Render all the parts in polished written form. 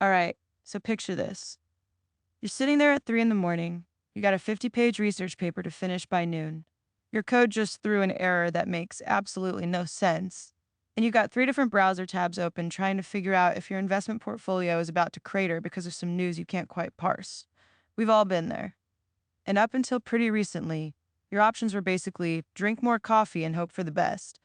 All right, so picture this. You're sitting there at 3 in the morning. You got a 50-page research paper to finish by noon. Your code just threw an error that makes absolutely no sense. And you got three different browser tabs open trying to figure out if your investment portfolio is about to crater because of some news you can't quite parse. We've all been there. And up until pretty recently, your options were basically drink more coffee and hope for the best,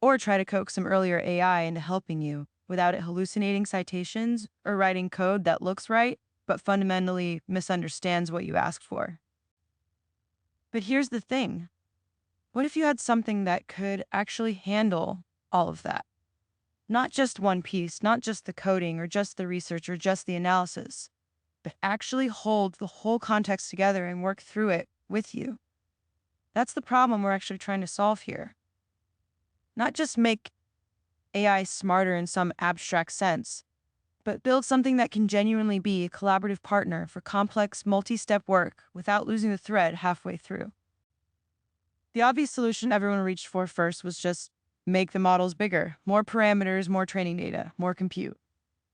or try to coax some earlier AI into helping you without it hallucinating citations or writing code that looks right but fundamentally misunderstands what you asked for. But here's the thing, what if you had something that could actually handle all of that? Not just one piece, not just the coding or just the research or just the analysis, but actually hold the whole context together and work through it with you. That's the problem we're actually trying to solve here. Not just make AI smarter in some abstract sense, but build something that can genuinely be a collaborative partner for complex, multi-step work without losing the thread halfway through. The obvious solution everyone reached for first was just make the models bigger, more parameters, more training data, more compute.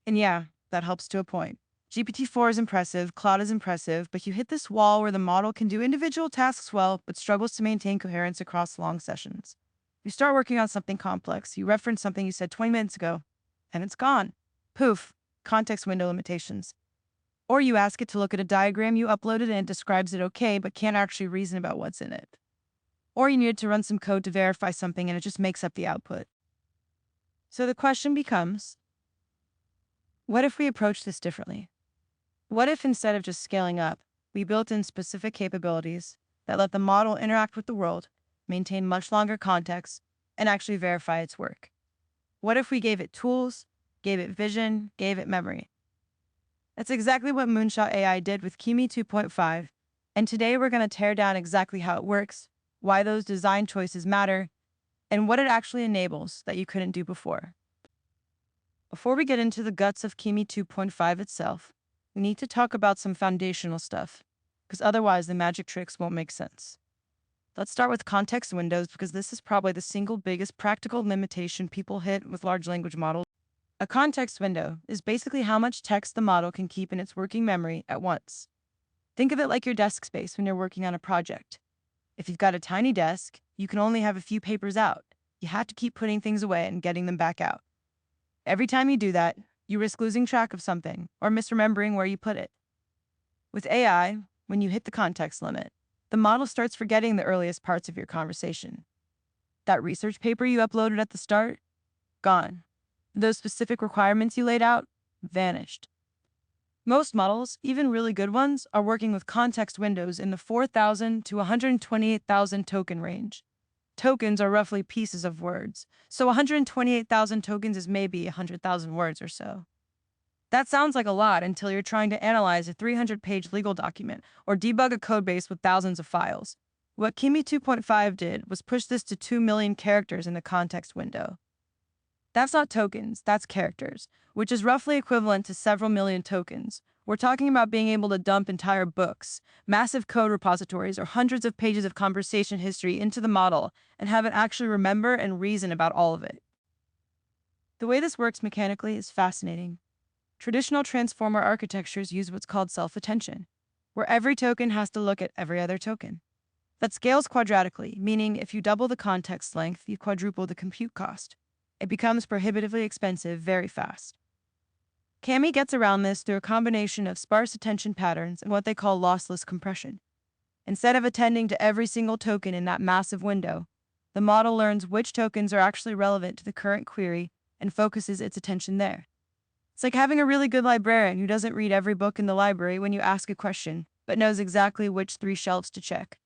And yeah, that helps to a point. GPT-4 is impressive, Cloud is impressive, but you hit this wall where the model can do individual tasks well, but struggles to maintain coherence across long sessions. You start working on something complex, you reference something you said 20 minutes ago, and it's gone. Poof, context window limitations. Or you ask it to look at a diagram you uploaded and it describes it okay, but can't actually reason about what's in it. Or you needed to run some code to verify something and it just makes up the output. So the question becomes, what if we approach this differently? What if instead of just scaling up, we built in specific capabilities that let the model interact with the world, maintain much longer context, and actually verify its work? What if we gave it tools, gave it vision, gave it memory? That's exactly what Moonshot AI did with Kimi 2.5, and today we're going to tear down exactly how it works, why those design choices matter, and what it actually enables that you couldn't do before. Before we get into the guts of Kimi 2.5 itself, we need to talk about some foundational stuff, because otherwise the magic tricks won't make sense. Let's start with context windows because this is probably the single biggest practical limitation people hit with large language models. A context window is basically how much text the model can keep in its working memory at once. Think of it like your desk space when you're working on a project. If you've got a tiny desk, you can only have a few papers out. You have to keep putting things away and getting them back out. Every time you do that, you risk losing track of something or misremembering where you put it. With AI, when you hit the context limit, the model starts forgetting the earliest parts of your conversation. That research paper you uploaded at the start? Gone. Those specific requirements you laid out? Vanished. Most models, even really good ones, are working with context windows in the 4,000 to 128,000 token range. Tokens are roughly pieces of words, so 128,000 tokens is maybe 100,000 words or so. That sounds like a lot until you're trying to analyze a 300-page legal document or debug a codebase with thousands of files. What Kimi 2.5 did was push this to 2 million characters in the context window. That's not tokens, that's characters, which is roughly equivalent to several million tokens. We're talking about being able to dump entire books, massive code repositories, or hundreds of pages of conversation history into the model and have it actually remember and reason about all of it. The way this works mechanically is fascinating. Traditional transformer architectures use what's called self-attention, where every token has to look at every other token. That scales quadratically, meaning if you double the context length, you quadruple the compute cost. It becomes prohibitively expensive very fast. Kimi gets around this through a combination of sparse attention patterns and what they call lossless compression. Instead of attending to every single token in that massive window, the model learns which tokens are actually relevant to the current query and focuses its attention there. It's like having a really good librarian who doesn't read every book in the library when you ask a question, but knows exactly which 3 shelves to check.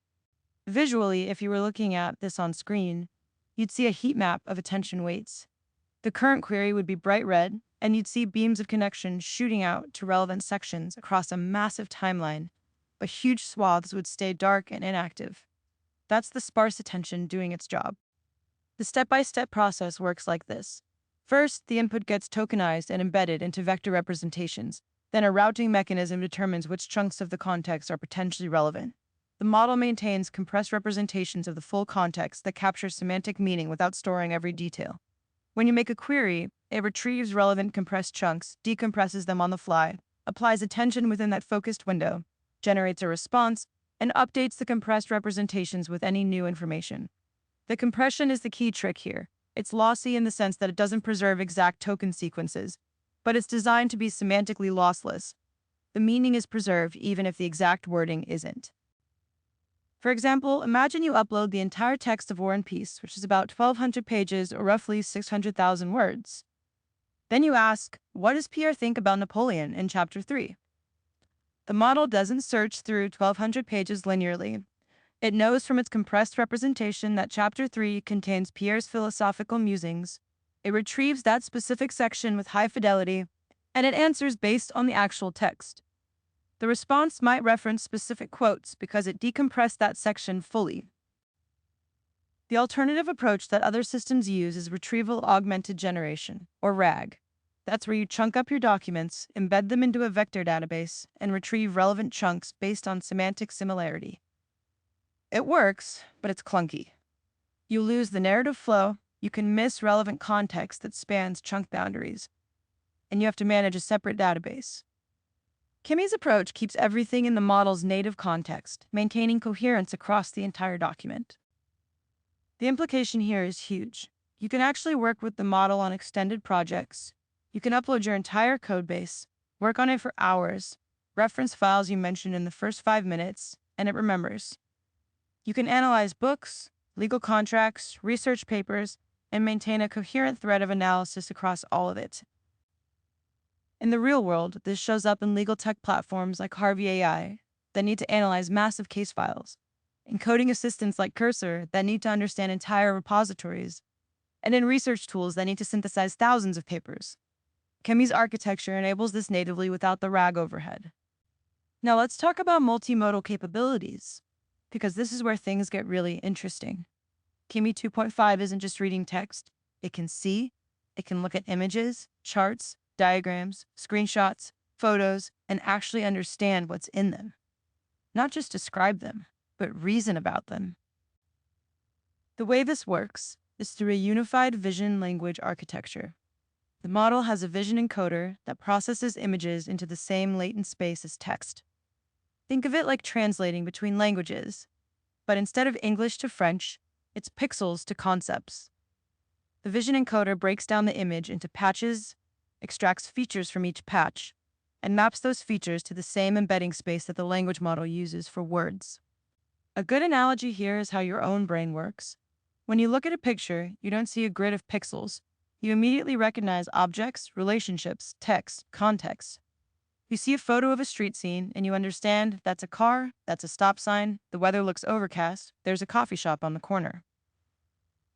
Visually, if you were looking at this on screen, you'd see a heat map of attention weights. The current query would be bright red, and you'd see beams of connection shooting out to relevant sections across a massive timeline, but huge swaths would stay dark and inactive. That's the sparse attention doing its job. The step-by-step process works like this. First, the input gets tokenized and embedded into vector representations. Then a routing mechanism determines which chunks of the context are potentially relevant. The model maintains compressed representations of the full context that capture semantic meaning without storing every detail. When you make a query, It retrieves relevant compressed chunks, decompresses them on the fly, applies attention within that focused window, generates a response, and updates the compressed representations with any new information. The compression is the key trick here. It's lossy in the sense that it doesn't preserve exact token sequences, but it's designed to be semantically lossless. The meaning is preserved even if the exact wording isn't. For example, imagine you upload the entire text of War and Peace, which is about 1,200 pages or roughly 600,000 words. Then you ask, what does Pierre think about Napoleon in Chapter 3? The model doesn't search through 1,200 pages linearly. It knows from its compressed representation that Chapter 3 contains Pierre's philosophical musings. It retrieves that specific section with high fidelity, and it answers based on the actual text. The response might reference specific quotes because it decompressed that section fully. The alternative approach that other systems use is retrieval augmented generation, or RAG. That's where you chunk up your documents, embed them into a vector database, and retrieve relevant chunks based on semantic similarity. It works, but it's clunky. You lose the narrative flow, you can miss relevant context that spans chunk boundaries, and you have to manage a separate database. Kimi's approach keeps everything in the model's native context, maintaining coherence across the entire document. The implication here is huge. You can actually work with the model on extended projects. You can upload your entire codebase, work on it for hours, reference files you mentioned in the first 5 minutes, and it remembers. You can analyze books, legal contracts, research papers, and maintain a coherent thread of analysis across all of it. In the real world, this shows up in legal tech platforms like Harvey AI that need to analyze massive case files, in coding assistants like Cursor that need to understand entire repositories, and in research tools that need to synthesize thousands of papers. Kimi's architecture enables this natively without the RAG overhead. Now let's talk about multimodal capabilities, because this is where things get really interesting. Kimi 2.5 isn't just reading text. It can see, it can look at images, charts, diagrams, screenshots, photos, and actually understand what's in them. Not just describe them, but reason about them. The way this works is through a unified vision language architecture. The model has a vision encoder that processes images into the same latent space as text. Think of it like translating between languages, but instead of English to French, it's pixels to concepts. The vision encoder breaks down the image into patches, extracts features from each patch, and maps those features to the same embedding space that the language model uses for words. A good analogy here is how your own brain works. When you look at a picture, you don't see a grid of pixels. You immediately recognize objects, relationships, text, context. You see a photo of a street scene, and you understand that's a car, that's a stop sign, the weather looks overcast, there's a coffee shop on the corner.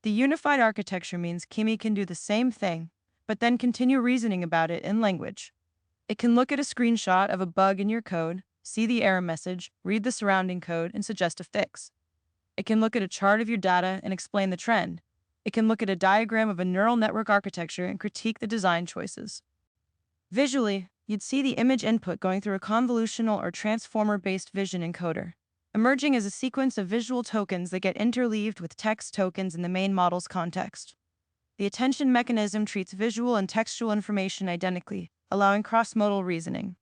The unified architecture means Kimi can do the same thing, but then continue reasoning about it in language. It can look at a screenshot of a bug in your code, see the error message, read the surrounding code, and suggest a fix. It can look at a chart of your data and explain the trend. It can look at a diagram of a neural network architecture and critique the design choices. Visually, you'd see the image input going through a convolutional or transformer-based vision encoder, emerging as a sequence of visual tokens that get interleaved with text tokens in the main model's context. The attention mechanism treats visual and textual information identically, allowing cross-modal reasoning.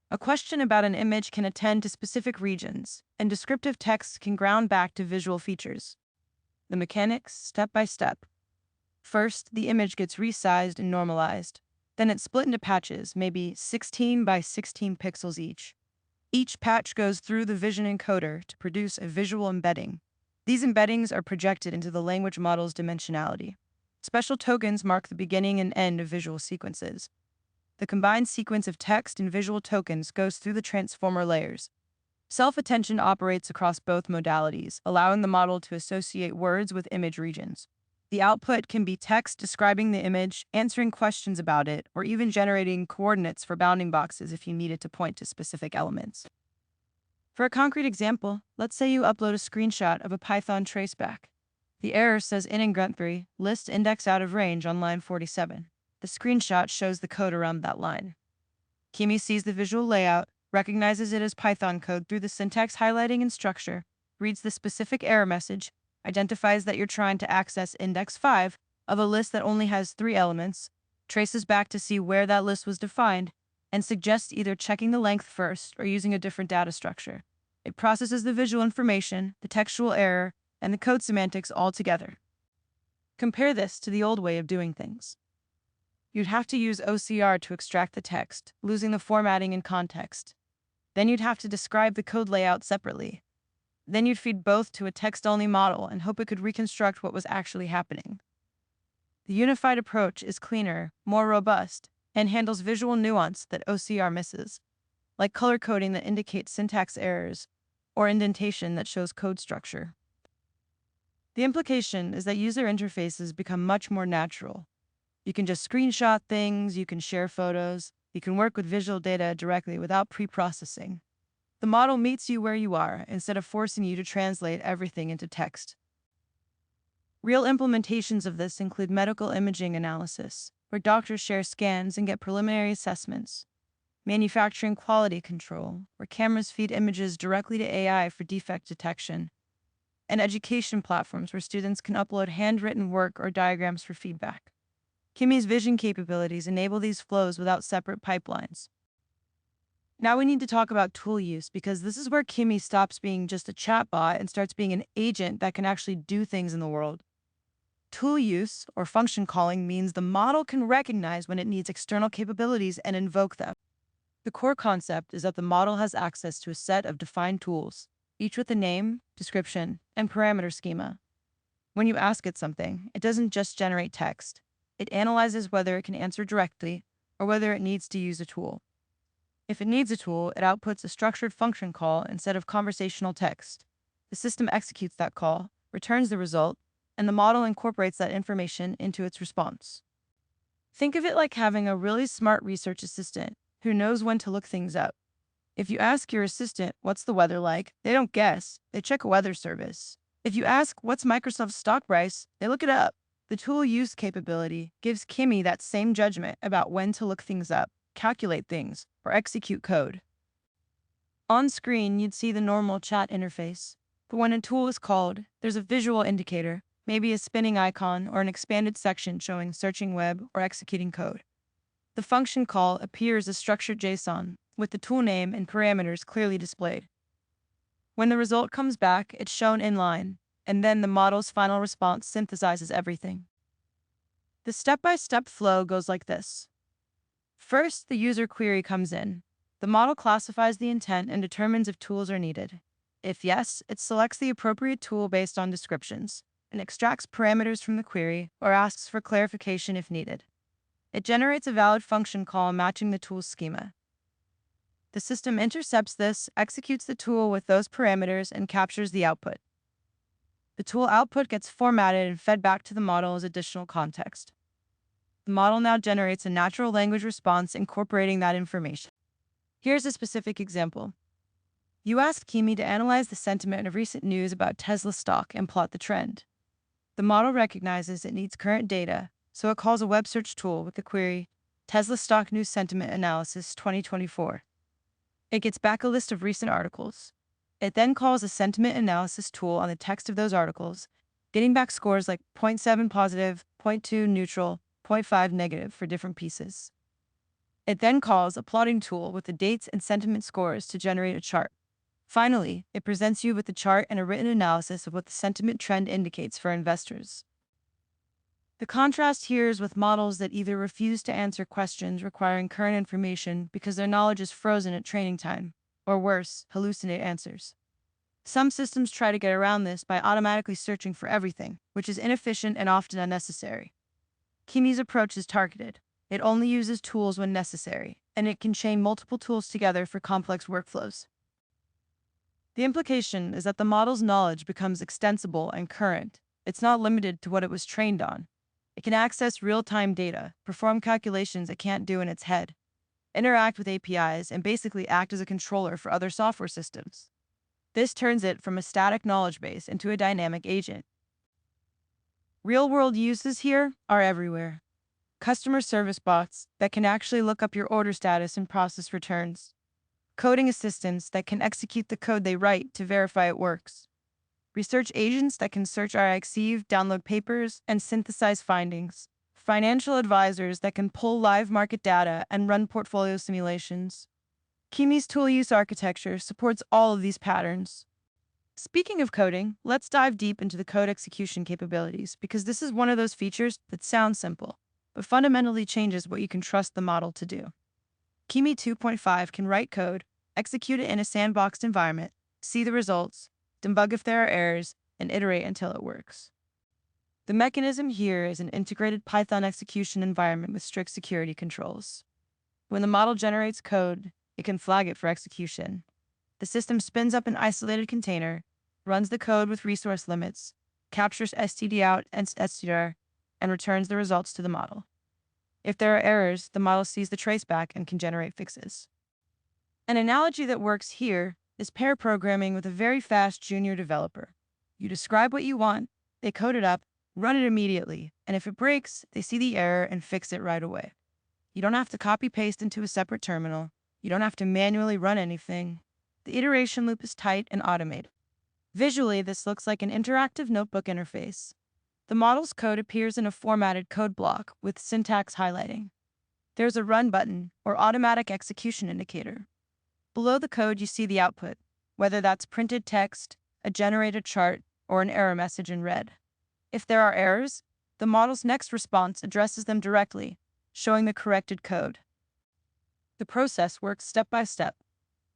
A question about an image can attend to specific regions, and descriptive text can ground back to visual features. The mechanics, step by step. First, the image gets resized and normalized. Then it's split into patches, maybe 16 by 16 pixels each. Each patch goes through the vision encoder to produce a visual embedding. These embeddings are projected into the language model's dimensionality. Special tokens mark the beginning and end of visual sequences. The combined sequence of text and visual tokens goes through the transformer layers. Self-attention operates across both modalities, allowing the model to associate words with image regions. The output can be text describing the image, answering questions about it, or even generating coordinates for bounding boxes if you need it to point to specific elements. For a concrete example, let's say you upload a screenshot of a Python traceback. The error says int3, list index out of range on line 47. The screenshot shows the code around that line. Kimi sees the visual layout, recognizes it as Python code through the syntax highlighting and structure, reads the specific error message, identifies that you're trying to access index 5 of a list that only has 3 elements, traces back to see where that list was defined, and suggests either checking the length first or using a different data structure. It processes the visual information, the textual error, and the code semantics all together. Compare this to the old way of doing things. You'd have to use OCR to extract the text, losing the formatting and context. Then you'd have to describe the code layout separately. Then you'd feed both to a text-only model and hope it could reconstruct what was actually happening. The unified approach is cleaner, more robust, and handles visual nuance that OCR misses, like color coding that indicates syntax errors or indentation that shows code structure. The implication is that user interfaces become much more natural. You can just screenshot things, you can share photos, you can work with visual data directly without pre-processing. The model meets you where you are instead of forcing you to translate everything into text. Real implementations of this include medical imaging analysis, where doctors share scans and get preliminary assessments, manufacturing quality control, where cameras feed images directly to AI for defect detection, and education platforms where students can upload handwritten work or diagrams for feedback. Kimi's vision capabilities enable these flows without separate pipelines. Now we need to talk about tool use, because this is where Kimi stops being just a chatbot and starts being an agent that can actually do things in the world. Tool use, or function calling, means the model can recognize when it needs external capabilities and invoke them. The core concept is that the model has access to a set of defined tools, each with a name, description, and parameter schema. When you ask it something, it doesn't just generate text. It analyzes whether it can answer directly or whether it needs to use a tool. If it needs a tool, it outputs a structured function call instead of conversational text. The system executes that call, returns the result, and the model incorporates that information into its response. Think of it like having a really smart research assistant who knows when to look things up. If you ask your assistant, "What's the weather like?" they don't guess, they check a weather service. If you ask, "What's Microsoft's stock price?" they look it up. The tool use capability gives Kimi that same judgment about when to look things up, calculate things, or execute code. On screen, you'd see the normal chat interface, but when a tool is called, there's a visual indicator, maybe a spinning icon or an expanded section showing searching web or executing code. The function call appears as structured JSON, with the tool name and parameters clearly displayed. When the result comes back, it's shown inline, and then the model's final response synthesizes everything. The step-by-step flow goes like this. First, the user query comes in. The model classifies the intent and determines if tools are needed. If yes, it selects the appropriate tool based on descriptions, and extracts parameters from the query or asks for clarification if needed. It generates a valid function call matching the tool's schema. The system intercepts this, executes the tool with those parameters, and captures the output. The tool output gets formatted and fed back to the model as additional context. The model now generates a natural language response incorporating that information. Here's a specific example. You ask Kimi to analyze the sentiment of recent news about Tesla stock and plot the trend. The model recognizes it needs current data, so it calls a web search tool with the query, "Tesla stock news sentiment analysis 2024. It gets back a list of recent articles. It then calls a sentiment analysis tool on the text of those articles, getting back scores like 0.7 positive, 0.2 neutral, 0.5 negative for different pieces. It then calls a plotting tool with the dates and sentiment scores to generate a chart. Finally, it presents you with the chart and a written analysis of what the sentiment trend indicates for investors. The contrast here is with models that either refuse to answer questions requiring current information because their knowledge is frozen at training time, or worse, hallucinate answers. Some systems try to get around this by automatically searching for everything, which is inefficient and often unnecessary. Kimi's approach is targeted. It only uses tools when necessary, and it can chain multiple tools together for complex workflows. The implication is that the model's knowledge becomes extensible and current. It's not limited to what it was trained on. It can access real-time data, perform calculations it can't do in its head, interact with APIs, and basically act as a controller for other software systems. This turns it from a static knowledge base into a dynamic agent. Real-world uses here are everywhere. Customer service bots that can actually look up your order status and process returns. Coding assistants that can execute the code they write to verify it works. Research agents that can search RxEve, download papers, and synthesize findings. financial advisors that can pull live market data and run portfolio simulations. Kimi's tool use architecture supports all of these patterns. Speaking of coding, let's dive deep into the code execution capabilities because this is one of those features that sounds simple, but fundamentally changes what you can trust the model to do. Kimi 2.5 can write code, execute it in a sandboxed environment, see the results, debug if there are errors, and iterate until it works. The mechanism here is an integrated Python execution environment with strict security controls. When the model generates code, it can flag it for execution. The system spins up an isolated container, runs the code with resource limits, captures std out and str, and returns the results to the model. If there are errors, the model sees the traceback and can generate fixes. An analogy that works here is pair programming with a very fast junior developer. You describe what you want, they code it up, run it immediately, and if it breaks, they see the error and fix it right away. You don't have to copy-paste into a separate terminal. You don't have to manually run anything. The iteration loop is tight and automated. Visually, this looks like an interactive notebook interface. The model's code appears in a formatted code block with syntax highlighting. There's a run button or automatic execution indicator. Below the code, you see the output, whether that's printed text, a generated chart, or an error message in red. If there are errors, the model's next response addresses them directly, showing the corrected code. The process works step by step.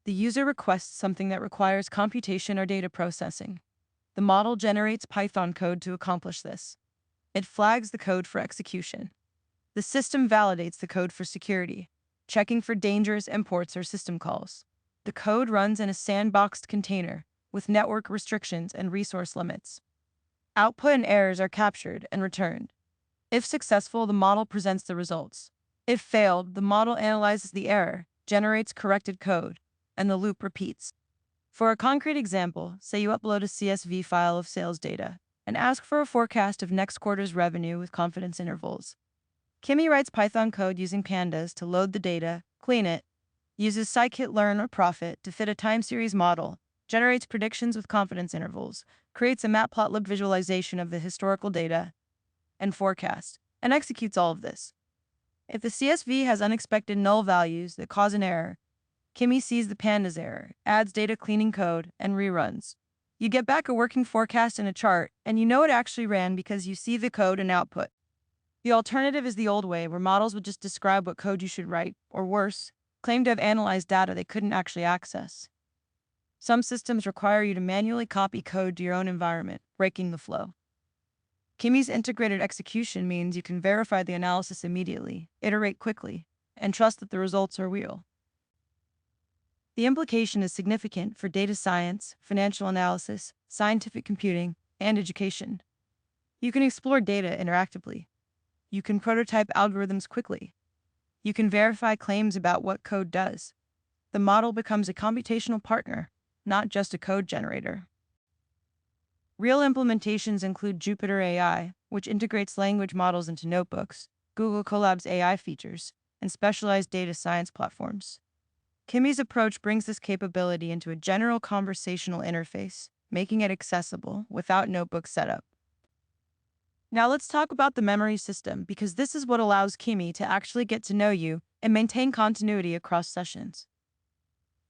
The user requests something that requires computation or data processing. The model generates Python code to accomplish this. It flags the code for execution. The system validates the code for security, checking for dangerous imports or system calls. The code runs in a sandboxed container with network restrictions and resource limits. Output and errors are captured and returned. If successful, the model presents the results. If failed, the model analyzes the error, generates corrected code, and the loop repeats. For a concrete example, say you upload a CSV file of sales data and ask for a forecast of next quarter's revenue with confidence intervals. Kimi writes Python code using pandas to load the data, clean it, uses scikit-learn or profit to fit a time series model, generates predictions with confidence intervals, creates a matplotlib visualization of the historical data, and forecast, and executes all of this. If the CSV has unexpected null values that cause an error, Kimi sees the pandas error, adds data cleaning code, and reruns. You get back a working forecast and a chart, and you know it actually ran because you see the code and output. The alternative is the old way, where models would just describe what code you should write, or worse, claim to have analyzed data they couldn't actually access. Some systems require you to manually copy code to your own environment, breaking the flow. Kimi's integrated execution means you can verify the analysis immediately, iterate quickly, and trust that the results are real. The implication is significant for data science, financial analysis, scientific computing, and education. You can explore data interactively. You can prototype algorithms quickly. You can verify claims about what code does. The model becomes a computational partner, not just a code generator. Real implementations include Jupyter AI, which integrates language models into notebooks, Google Colab's AI features, and specialized data science platforms. Kimi's approach brings this capability into a general conversational interface, making it accessible without notebook setup. Now let's talk about the memory system, because this is what allows Kimi to actually get to know you and maintain continuity across sessions.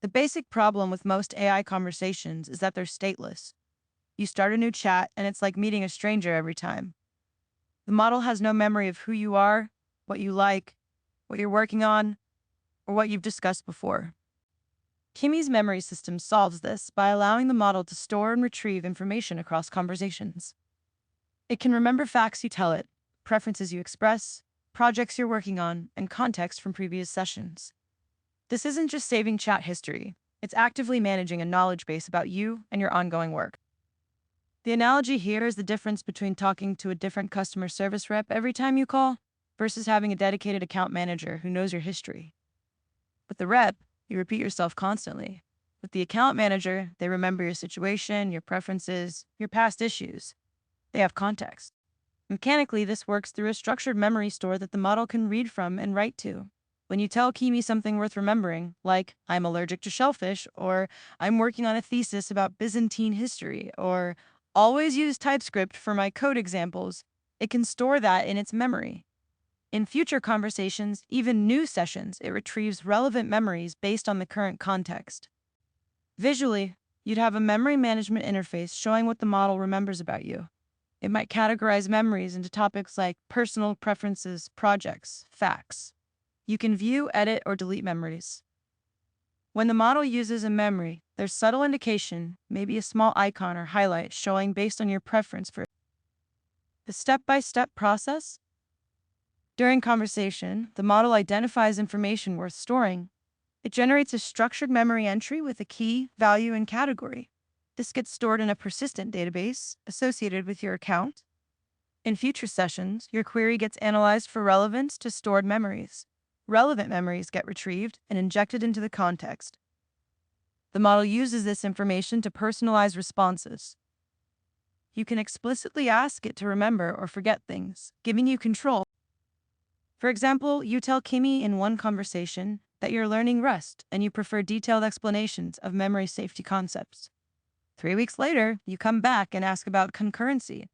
The basic problem with most AI conversations is that they're stateless. You start a new chat, and it's like meeting a stranger every time. The model has no memory of who you are, what you like, what you're working on, or what you've discussed before. Kimi's memory system solves this by allowing the model to store and retrieve information across conversations. It can remember facts you tell it, preferences you express, projects you're working on, and context from previous sessions. This isn't just saving chat history, it's actively managing a knowledge base about you and your ongoing work. The analogy here is the difference between talking to a different customer service rep every time you call versus having a dedicated account manager who knows your history. With the rep, you repeat yourself constantly. With the account manager, they remember your situation, your preferences, your past issues. They have context. Mechanically, this works through a structured memory store that the model can read from and write to. When you tell Kimi something worth remembering, like, I'm allergic to shellfish, or I'm working on a thesis about Byzantine history, or always use TypeScript for my code examples, it can store that in its memory. In future conversations, even new sessions, it retrieves relevant memories based on the current context. Visually, you'd have a memory management interface showing what the model remembers about you. It might categorize memories into topics like personal preferences, projects, facts. You can view, edit, or delete memories. When the model uses a memory, there's subtle indication, maybe a small icon or highlight showing based on your preference for it. The step-by-step process. During conversation, the model identifies information worth storing. It generates a structured memory entry with a key, value, and category. This gets stored in a persistent database associated with your account. In future sessions, your query gets analyzed for relevance to stored memories. Relevant memories get retrieved and injected into the context. The model uses this information to personalize responses. You can explicitly ask it to remember or forget things, giving you control. For example, you tell Kimi in one conversation that you're learning Rust and you prefer detailed explanations of memory safety concepts. 3 weeks later, you come back and ask about concurrency.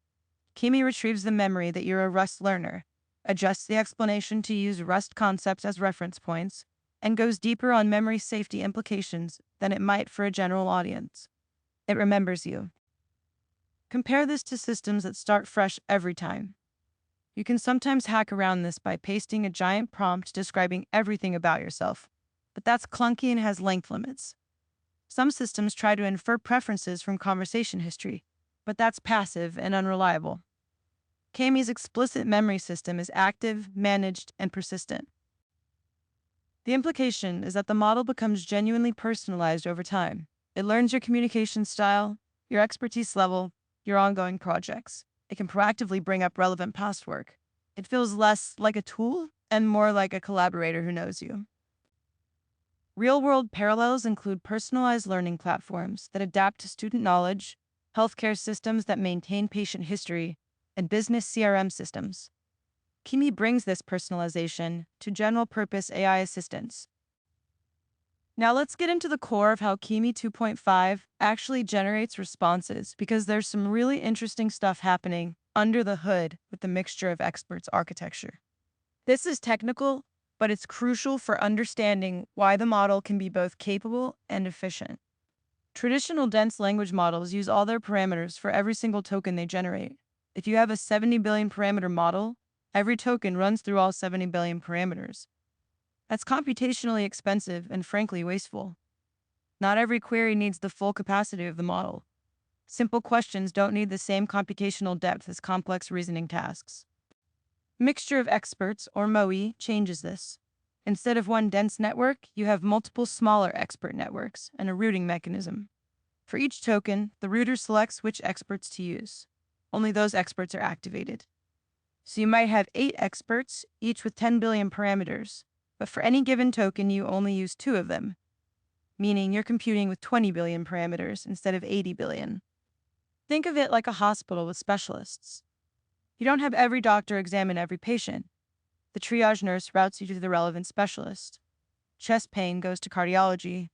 Kimi retrieves the memory that you're a Rust learner, adjusts the explanation to use Rust concepts as reference points, and goes deeper on memory safety implications than it might for a general audience. It remembers you. Compare this to systems that start fresh every time. You can sometimes hack around this by pasting a giant prompt describing everything about yourself, but that's clunky and has length limits. Some systems try to infer preferences from conversation history, but that's passive and unreliable. Kami's explicit memory system is active, managed, and persistent. The implication is that the model becomes genuinely personalized over time. It learns your communication style, your expertise level, your ongoing projects. It can proactively bring up relevant past work. It feels less like a tool and more like a collaborator who knows you. Real-world parallels include personalized learning platforms that adapt to student knowledge, healthcare systems that maintain patient history, and business CRM systems. Kimi brings this personalization to general-purpose AI assistants. Now let's get into the core of how Kimi 2.5 actually generates responses, because there's some really interesting stuff happening under the hood with the mixture of experts architecture. This is technical, but it's crucial for understanding why the model can be both capable and efficient. Traditional dense language models use all their parameters for every single token they generate. If you have a 70 billion parameter model, every token runs through all 70 billion parameters. That's computationally expensive and frankly wasteful. Not every query needs the full capacity of the model. Simple questions don't need the same computational depth as complex reasoning tasks. Mixture of experts, or MOE, changes this. Instead of one dense network, you have multiple smaller expert networks and a routing mechanism. For each token, the router selects which experts to use. Only those experts are activated. So you might have 8 experts, each with 10 billion parameters, but for any given token, you only use 2 of them, meaning you're computing with 20 billion parameters instead of 80 billion. Think of it like a hospital with specialists. You don't have every doctor examine every patient. The triage nurse routes you to the relevant specialist. Chest pain goes to cardiology,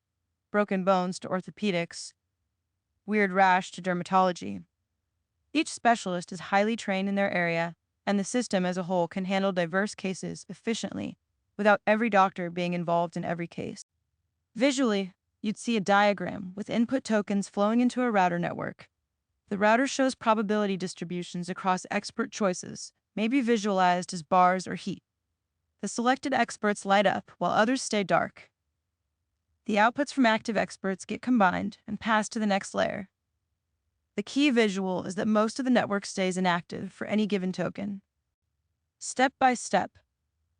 broken bones to orthopedics, weird rash to dermatology. Each specialist is highly trained in their area, and the system as a whole can handle diverse cases efficiently without every doctor being involved in every case. Visually, you'd see a diagram with input tokens flowing into a router network. The router shows probability distributions across expert choices, maybe visualized as bars or heat. The selected experts light up while others stay dark. The outputs from active experts get combined and passed to the next layer. The key visual is that most of the network stays inactive for any given token. Step by step,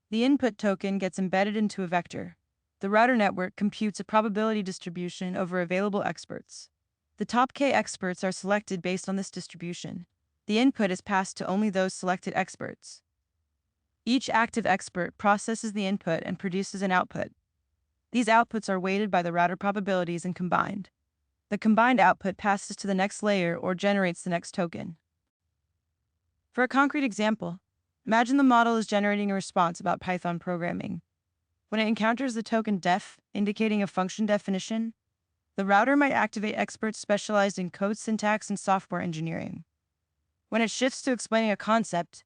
the input token gets embedded into a vector. The router network computes a probability distribution over available experts. The top K experts are selected based on this distribution. The input is passed to only those selected experts. Each active expert processes the input and produces an output. These outputs are weighted by the router probabilities and combined. The combined output passes to the next layer or generates the next token. For a concrete example, imagine the model is generating a response about Python programming. When it encounters the token def, indicating a function definition, the router might activate experts specialized in code syntax and software engineering. When it shifts to explaining a concept,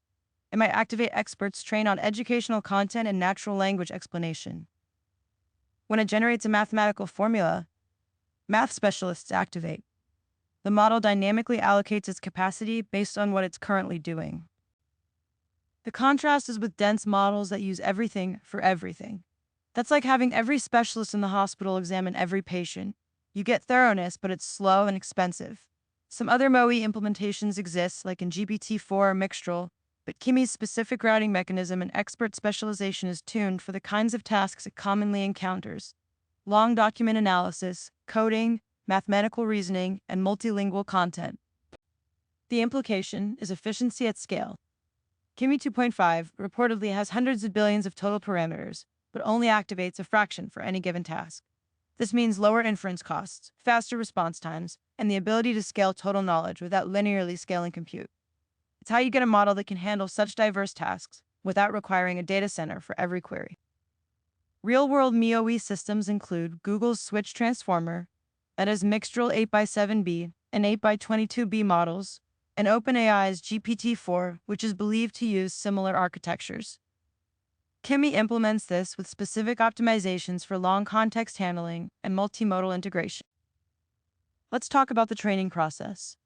It might activate experts trained on educational content and natural language explanation. When it generates a mathematical formula, math specialists activate. The model dynamically allocates its capacity based on what it's currently doing. The contrast is with dense models that use everything for everything. That's like having every specialist in the hospital examine every patient. You get thoroughness, but it's slow and expensive. Some other MOE implementations exist, like in GPT-4 or Mixtral, but Kimi's specific routing mechanism and expert specialization is tuned for the kinds of tasks it commonly encounters: long document analysis, coding, mathematical reasoning, and multilingual content. The implication is efficiency at scale. Kimi 2.5 reportedly has hundreds of billions of total parameters, but only activates a fraction for any given task. This means lower inference costs, faster response times, and the ability to scale total knowledge without linearly scaling compute. It's how you get a model that can handle such diverse tasks without requiring a data center for every query. Real-world MOE systems include Google's Switch Transformer, Meta's Mixtral 8x7b and 8x22b models, and OpenAI's GPT-4, which is believed to use similar architectures. Kimi implements this with specific optimizations for long context handling and multimodal integration. Let's talk about the training process,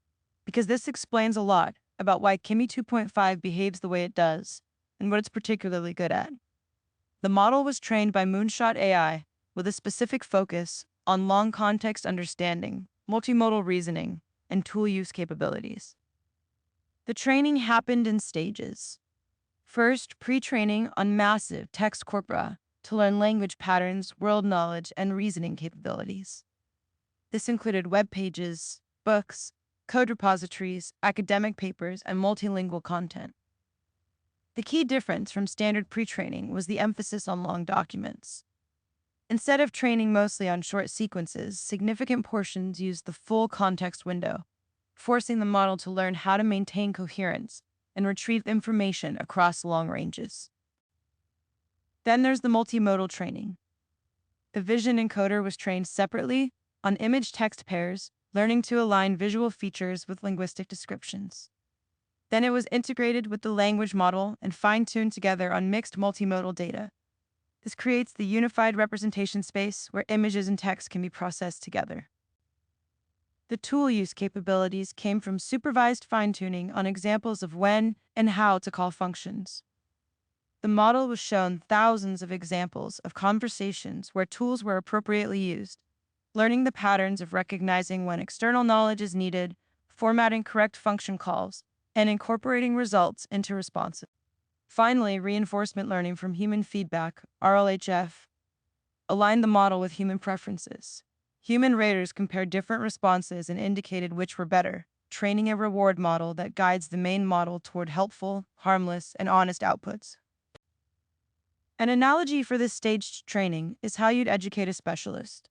because this explains a lot about why Kimi 2.5 behaves the way it does and what it's particularly good at. The model was trained by Moonshot AI with a specific focus on long context understanding, multimodal reasoning, and tool use capabilities. The training happened in stages. First, pre-training on massive text corpora to learn language patterns, world knowledge, and reasoning capabilities. This included web pages, books, code repositories, academic papers, and multilingual content. The key difference from standard pre-training was the emphasis on long documents. Instead of training mostly on short sequences, significant portions used the full context window, forcing the model to learn how to maintain coherence and retrieve information across long ranges. Then there's the multimodal training. The vision encoder was trained separately on image-text pairs, learning to align visual features with linguistic descriptions. Then it was integrated with the language model and fine-tuned together on mixed multimodal data. This creates the unified representation space where images and text can be processed together. The tool use capabilities came from supervised fine-tuning on examples of when and how to call functions. The model was shown thousands of examples of conversations where tools were appropriately used, learning the patterns of recognizing when external knowledge is needed, formatting correct function calls, and incorporating results into responses. Finally, reinforcement learning from human feedback, RLHF, aligned the model with human preferences. Human raters compared different responses and indicated which were better, training a reward model that guides the main model toward helpful, harmless, and honest outputs. An analogy for this staged training is how you'd educate a specialist.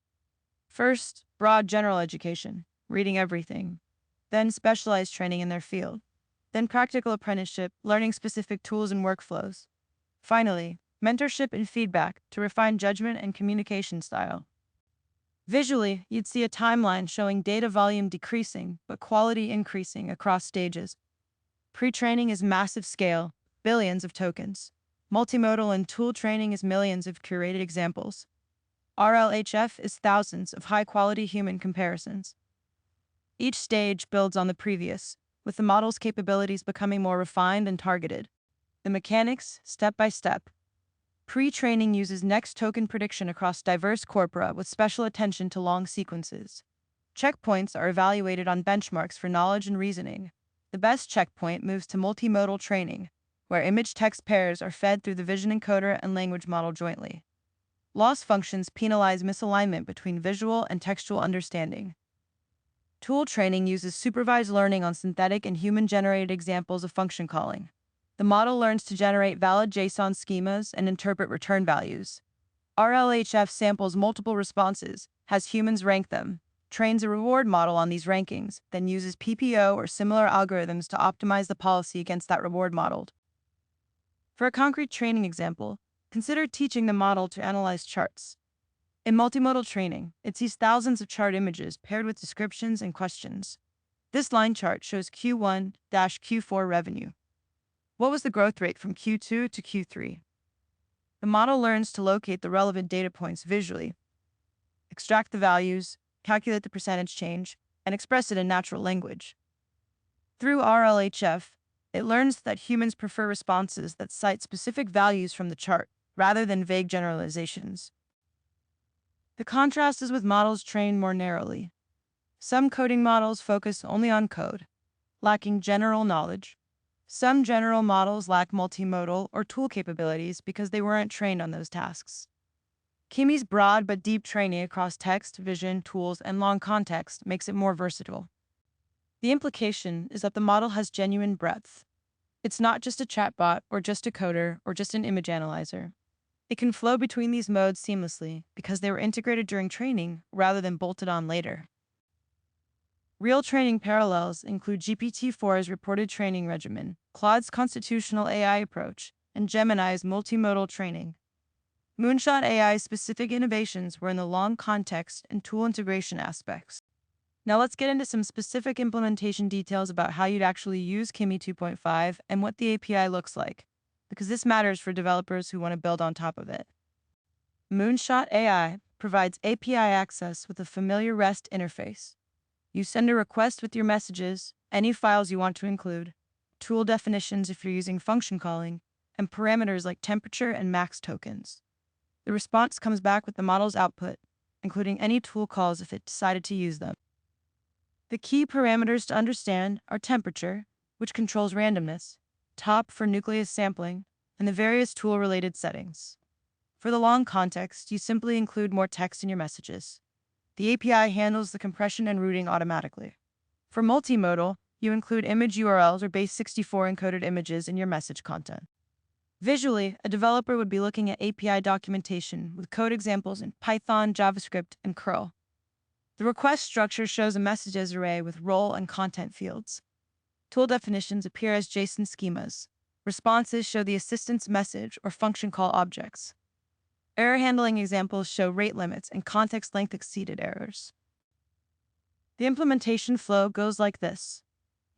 First, broad general education, reading everything. Then specialized training in their field. Then practical apprenticeship, learning specific tools and workflows. Finally, mentorship and feedback to refine judgment and communication style. Visually, you'd see a timeline showing data volume decreasing, but quality increasing across stages. Pre-training is massive scale, billions of tokens. Multimodal and tool training is millions of curated examples. RLHF is thousands of high-quality human comparisons. Each stage builds on the previous, with the model's capabilities becoming more refined and targeted. The mechanics, step by step. Pre-training uses next token prediction across diverse corpora with special attention to long sequences. Checkpoints are evaluated on benchmarks for knowledge and reasoning. The best checkpoint moves to multimodal training, where image-text pairs are fed through the vision encoder and language model jointly. Loss functions penalize misalignment between visual and textual understanding. Tool training uses supervised learning on synthetic and human-generated examples of function calling. The model learns to generate valid JSON schemas and interpret return values. RLHF samples multiple responses, has humans rank them, trains a reward model on these rankings, then uses PPO or similar algorithms to optimize the policy against that reward model. For a concrete training example, consider teaching the model to analyze charts. In multimodal training, it sees thousands of chart images paired with descriptions and questions. This line chart shows Q1-Q4 revenue. What was the growth rate from Q2 to Q3? The model learns to locate the relevant data points visually, extract the values, calculate the percentage change, and express it in natural language. Through RLHF, it learns that humans prefer responses that cite specific values from the chart, rather than vague generalizations. The contrast is with models trained more narrowly. Some coding models focus only on code, lacking general knowledge. Some general models lack multimodal or tool capabilities because they weren't trained on those tasks. Kimi's broad but deep training across text, vision, tools, and long context makes it more versatile. The implication is that the model has genuine breadth. It's not just a chatbot or just a coder or just an image analyzer. It can flow between these modes seamlessly because they were integrated during training rather than bolted on later. Real training parallels include GPT-4's reported training regimen, Claude's constitutional AI approach, and Gemini's multimodal training. Moonshot AI's specific innovations were in the long context and tool integration aspects. Now let's get into some specific implementation details about how you'd actually use Kimi 2.5 and what the API looks like, because this matters for developers who want to build on top of it. Moonshot AI provides API access with a familiar REST interface. You send a request with your messages, any files you want to include, tool definitions if you're using function calling, and parameters like temperature and max tokens. The response comes back with the model's output, including any tool calls if it decided to use them. The key parameters to understand are temperature, which controls randomness, top for nucleus sampling, and the various tool-related settings. For the long context, you simply include more text in your messages. The API handles the compression and routing automatically. For multimodal, you include image URLs or base64 encoded images in your message content. Visually, a developer would be looking at API documentation with code examples in Python, JavaScript, and curl. The request structure shows a messages array with role and content fields. Tool definitions appear as JSON schemas. Responses show the assistant's message or function call objects. Error handling examples show rate limits and context length exceeded errors. The implementation flow goes like this.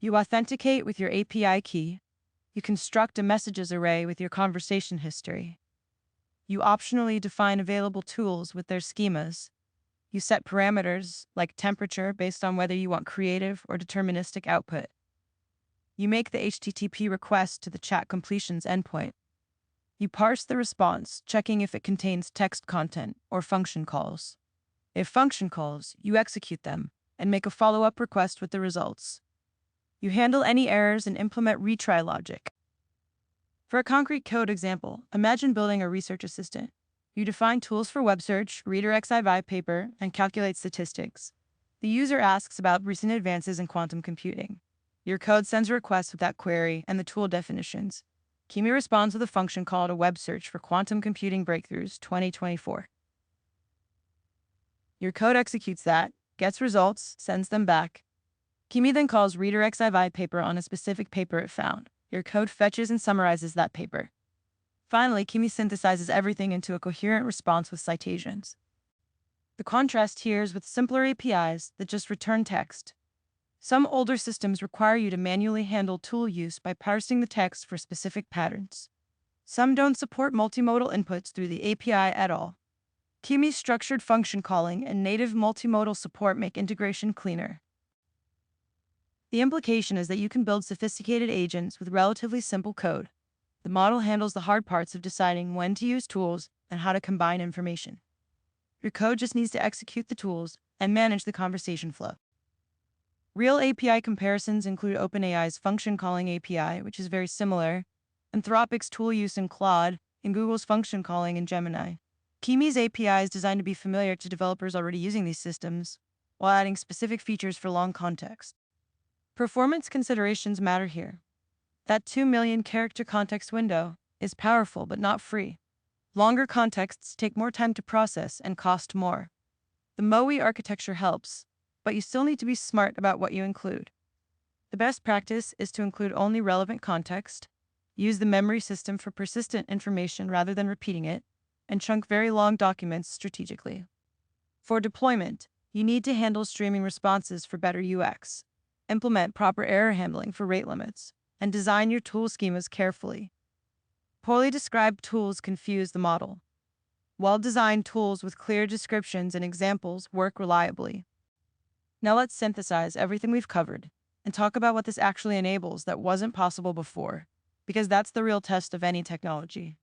You authenticate with your API key. You construct a messages array with your conversation history. You optionally define available tools with their schemas. You set parameters like temperature based on whether you want creative or deterministic output. You make the HTTP request to the chat completions endpoint. You parse the response, checking if it contains text content or function calls. If function calls, you execute them and make a follow-up request with the results. You handle any errors and implement retry logic. For a concrete code example, imagine building a research assistant. You define tools for web search, redirects IV paper, and calculate statistics. The user asks about recent advances in quantum computing. Your code sends a request with that query and the tool definitions. Kimi responds with a function call to web search for quantum computing breakthroughs 2024. Your code executes that, gets results, sends them back. Kimi then calls redirects IV paper on a specific paper it found. Your code fetches and summarizes that paper. Finally, Kimi synthesizes everything into a coherent response with citations. The contrast here is with simpler APIs that just return text. Some older systems require you to manually handle tool use by parsing the text for specific patterns. Some don't support multimodal inputs through the API at all. Kimi's structured function calling and native multimodal support make integration cleaner. The implication is that you can build sophisticated agents with relatively simple code. The model handles the hard parts of deciding when to use tools and how to combine information. Your code just needs to execute the tools and manage the conversation flow. Real API comparisons include OpenAI's function calling API, which is very similar, Anthropic's tool use in Claude, and Google's function calling in Gemini. Kimi's API is designed to be familiar to developers already using these systems, while adding specific features for long context. Performance considerations matter here. That 2 million character context window is powerful but not free. Longer contexts take more time to process and cost more. The MOE architecture helps, but you still need to be smart about what you include. The best practice is to include only relevant context, use the memory system for persistent information rather than repeating it, and chunk very long documents strategically. For deployment, you need to handle streaming responses for better UX, implement proper error handling for rate limits, and design your tool schemas carefully. Poorly described tools confuse the model. Well-designed tools with clear descriptions and examples work reliably. Now let's synthesize everything we've covered and talk about what this actually enables that wasn't possible before, because that's the real test of any technology.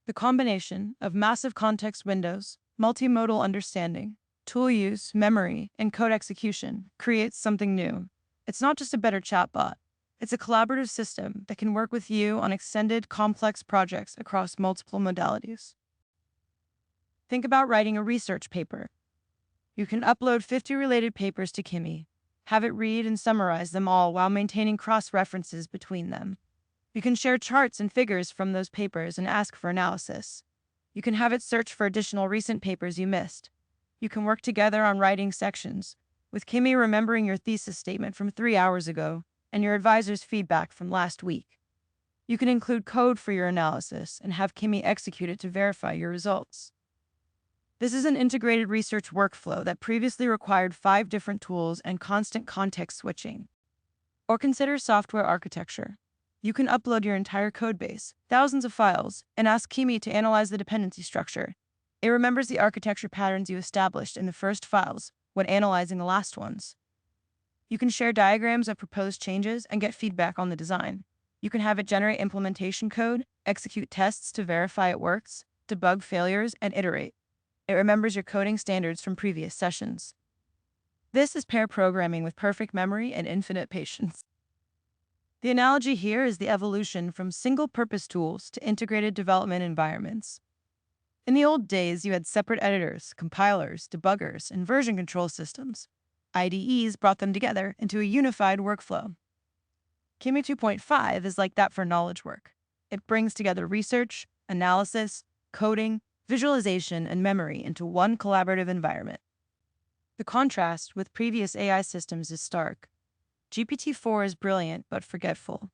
The combination of massive context windows, multimodal understanding, tool use, memory, and code execution creates something new. It's not just a better chatbot. It's a collaborative system that can work with you on extended, complex projects across multiple modalities. Think about writing a research paper. You can upload 50 related papers to Kimi, have it read and summarize them all while maintaining cross-references between them. You can share charts and figures from those papers and ask for analysis. You can have it search for additional recent papers you missed. You can work together on writing sections, with Kimi remembering your thesis statement from 3 hours ago and your advisor's feedback from last week. You can include code for your analysis and have Kimi execute it to verify your results. This is an integrated research workflow that previously required 5 different tools and constant context switching. Or consider software architecture. You can upload your entire codebase, thousands of files, and ask Kimi to analyze the dependency structure. It remembers the architecture patterns you established in the first files when analyzing the last ones. You can share diagrams of proposed changes and get feedback on the design. You can have it generate implementation code, execute tests to verify it works, debug failures, and iterate. It remembers your coding standards from previous sessions. This is pair programming with perfect memory and infinite patience. The analogy here is the evolution from single-purpose tools to integrated development environments. In the old days, you had separate editors, compilers, debuggers, and version control systems. IDEs brought them together into a unified workflow. Kimi 2.5 is like that for knowledge work. It brings together research, analysis, coding, visualization, and memory into one collaborative environment. The contrast with previous AI systems is stark. GPT-4 is brilliant but forgetful.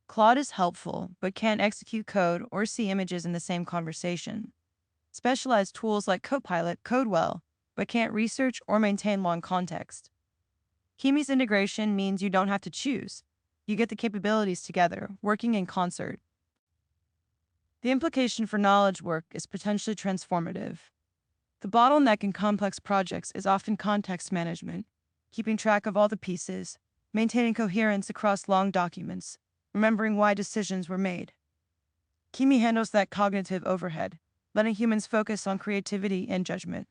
Claude is helpful but can't execute code or see images in the same conversation. Specialized tools like Copilot code well but can't research or maintain long context. Kimi's integration means you don't have to choose. You get the capabilities together, working in concert. The implication for knowledge work is potentially transformative. The bottleneck in complex projects is often context management, keeping track of all the pieces, maintaining coherence across long documents, remembering why decisions were made. Kimi handles that cognitive overhead, letting humans focus on creativity and judgment.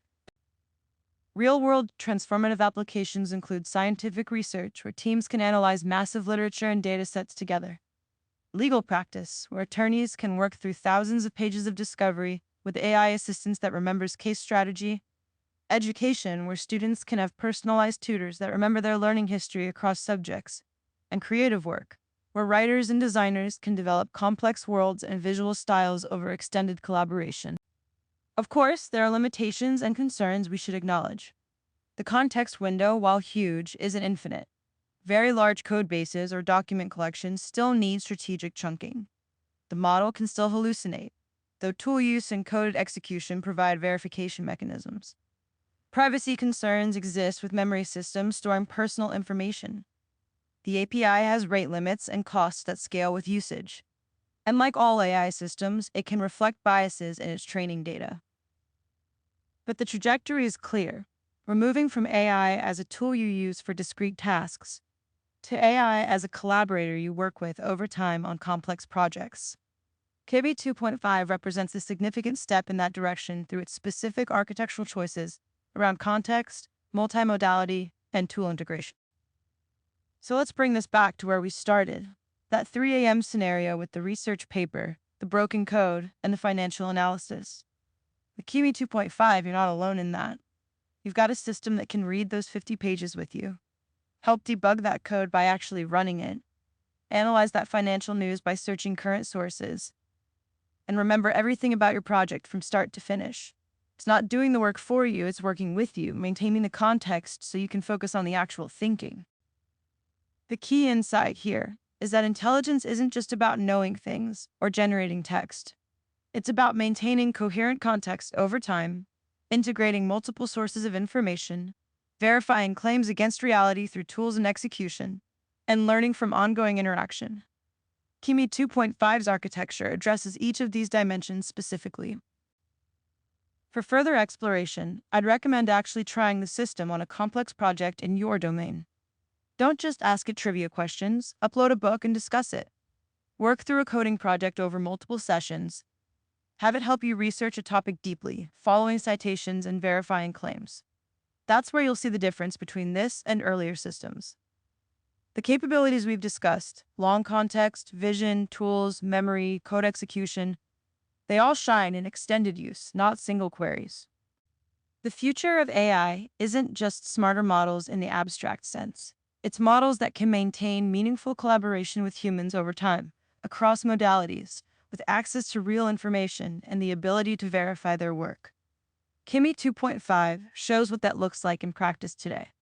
Real-world transformative applications include scientific research, where teams can analyze massive literature and data sets together. Legal practice, where attorneys can work through thousands of pages of discovery with AI assistance that remembers case strategy. Education, where students can have personalized tutors that remember their learning history across subjects. And creative work, where writers and designers can develop complex worlds and visual styles over extended collaboration. Of course, there are limitations and concerns we should acknowledge. The context window, while huge, isn't infinite. Very large code bases or document collections still need strategic chunking. The model can still hallucinate, though tool use and coded execution provide verification mechanisms. Privacy concerns exist with memory systems storing personal information. The API has rate limits and costs that scale with usage. And like all AI systems, it can reflect biases in its training data. But the trajectory is clear. We're moving from AI as a tool you use for discrete tasks to AI as a collaborator you work with over time on complex projects. Kimi 2.5 represents a significant step in that direction through its specific architectural choices around context, multimodality, and tool integration. So let's bring this back to where we started. That 3 a.m. scenario with the research paper, the broken code, and the financial analysis. With Kimi 2.5, you're not alone in that. You've got a system that can read those 50 pages with you, help debug that code by actually running it, analyze that financial news by searching current sources, and remember everything about your project from start to finish. It's not doing the work for you, it's working with you, maintaining the context so you can focus on the actual thinking. The key insight here is that intelligence isn't just about knowing things or generating text. It's about maintaining coherent context over time, integrating multiple sources of information, verifying claims against reality through tools and execution, and learning from ongoing interaction. Kimi 2.5's architecture addresses each of these dimensions specifically. For further exploration, I'd recommend actually trying the system on a complex project in your domain. Don't just ask it trivia questions, upload a book and discuss it. Work through a coding project over multiple sessions. Have it help you research a topic deeply, following citations and verifying claims. That's where you'll see the difference between this and earlier systems. The capabilities we've discussed, long context, vision, tools, memory, code execution, they all shine in extended use, not single queries. The future of AI isn't just smarter models in the abstract sense. It's models that can maintain meaningful collaboration with humans over time, across modalities, with access to real information and the ability to verify their work. Kimi 2.5 shows what that looks like in practice today.